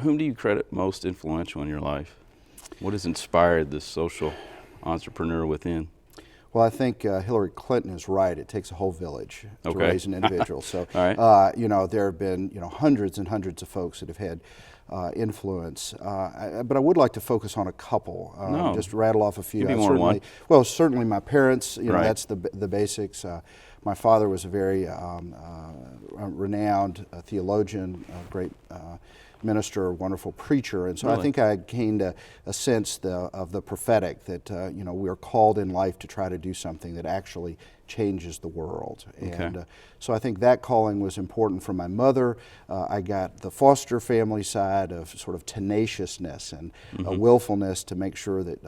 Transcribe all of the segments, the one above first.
Whom do you credit most influential in your life? What has inspired this social entrepreneur within? Well, I think Hillary Clinton is right. It takes a whole village to raise an individual. So, right. There have been, hundreds and hundreds of folks that have had influence. But I would like to focus on a couple. Just rattle off a few. Give me more than one. Well, certainly my parents. Right. That's the basics. My father was a very renowned theologian, a great minister, a wonderful preacher, and so really? I think I gained a sense of the prophetic that we're called in life to try to do something that actually changes the world. Okay. And so I think that calling was important from my mother. I got the foster family side of sort of tenaciousness and willfulness to make sure that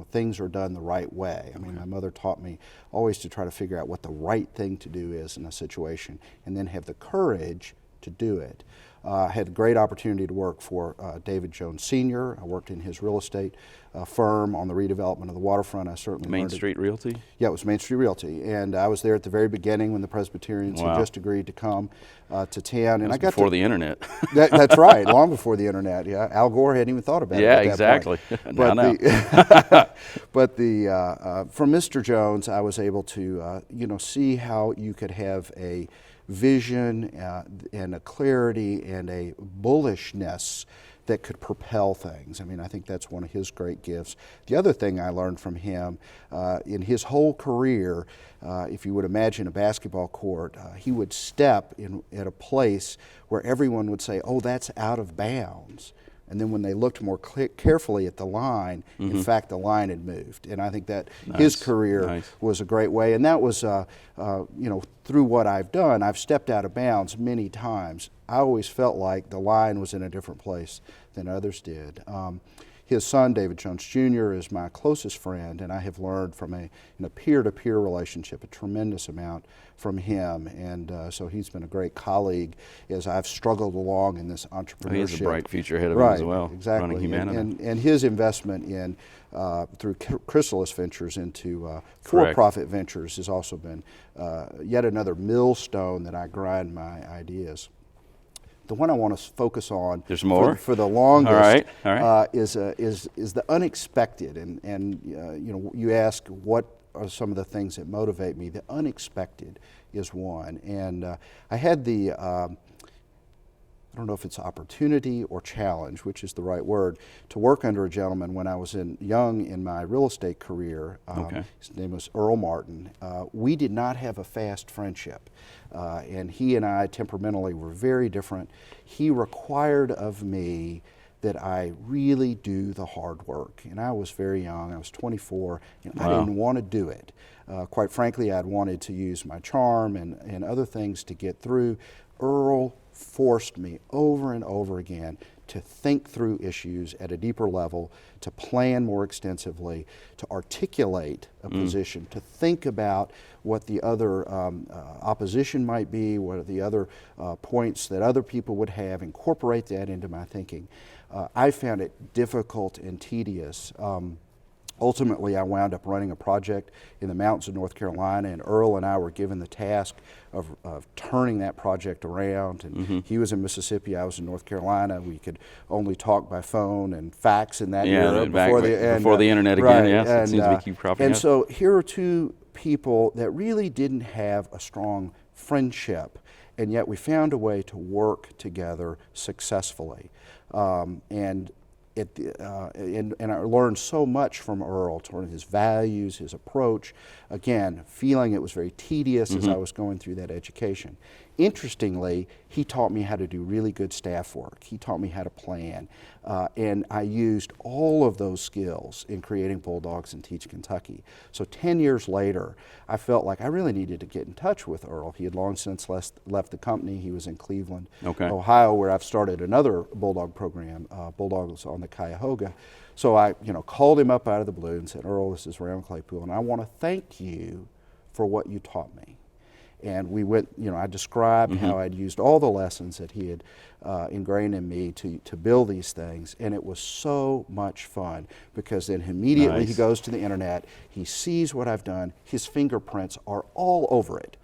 things are done the right way. I mean, my mother taught me always to try to figure out what the right thing to do is in a situation, and then have the courage to do it. I had a great opportunity to work for David Jones Sr. I worked in his real estate firm on the redevelopment of the waterfront. I certainly Main Street Realty? Yeah, it was Main Street Realty, and I was there at the very beginning when the Presbyterians had just agreed to come to town. And I got before the internet. That's right, long before the internet. Yeah, Al Gore hadn't even thought about it. Yeah, at that exactly. point. But from Mr. Jones, I was able to see how you could have a vision and a clarity and a bullishness that could propel things. I mean, I think that's one of his great gifts. The other thing I learned from him in his whole career, if you would imagine a basketball court, he would step at a place where everyone would say, "Oh, that's out of bounds." And then when they looked more carefully at the line, in fact, the line had moved. And I think that his career was a great way. And that was, through what I've done, I've stepped out of bounds many times. I always felt like the line was in a different place than others did. His son, David Jones Jr., is my closest friend, and I have learned from in a peer-to-peer relationship a tremendous amount from him. And so he's been a great colleague as I've struggled along in this entrepreneurship. He has a bright future ahead of him as well, exactly. running humanity. And his investment in through Chrysalis Ventures into for-profit ventures has also been yet another millstone that I grind my ideas. The one I want to focus on There's more? For the longest All right. is the unexpected. And you ask what are some of the things that motivate me. The unexpected is one. And I had the, I don't know if it's opportunity or challenge, which is the right word, to work under a gentleman when I was young in my real estate career. His name was Earl Martin. We did not have a fast friendship. And he and I temperamentally were very different. He required of me that I really do the hard work. And I was very young, I was 24, and I didn't want to do it. Quite frankly, I'd wanted to use my charm and other things to get through. Earl forced me over and over again to think through issues at a deeper level, to plan more extensively, to articulate a position, to think about what the other opposition might be, what are the other points that other people would have, incorporate that into my thinking. I found it difficult and tedious. Ultimately, I wound up running a project in the mountains of North Carolina, and Earl and I were given the task of turning that project around. And he was in Mississippi, I was in North Carolina. We could only talk by phone and fax in that era before the internet again. Yes, it seems to keep cropping up. And so here are two people that really didn't have a strong friendship, and yet we found a way to work together successfully. And I learned so much from Earl, toward his values, his approach. Again, feeling it was very tedious as I was going through that education. Interestingly, he taught me how to do really good staff work. He taught me how to plan. And I used all of those skills in creating Bulldogs and Teach Kentucky. So 10 years later, I felt like I really needed to get in touch with Earl. He had long since left the company. He was in Cleveland, Ohio, where I've started another Bulldog program, Bulldogs on the Cuyahoga. So I called him up out of the blue and said, "Earl, this is Rowan Claypool, and I want to thank you for what you taught me." And we went, I described how I'd used all the lessons that he had ingrained in me to build these things. And it was so much fun, because then immediately he goes to the internet, he sees what I've done, his fingerprints are all over it.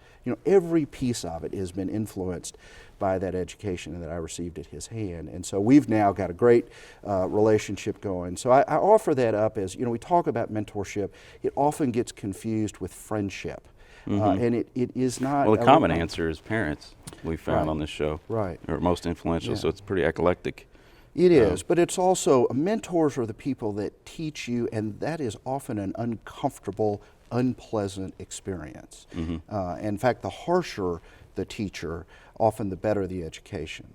Every piece of it has been influenced by that education that I received at his hand. And so we've now got a great relationship going. So I offer that up as, we talk about mentorship. It often gets confused with friendship. And it is not. Well, the common answer is parents, we found on this show. Right. Are most influential, so it's pretty eclectic. It is, but it's also, mentors are the people that teach you, and that is often an uncomfortable, unpleasant experience. In fact, the harsher the teacher, often the better the education.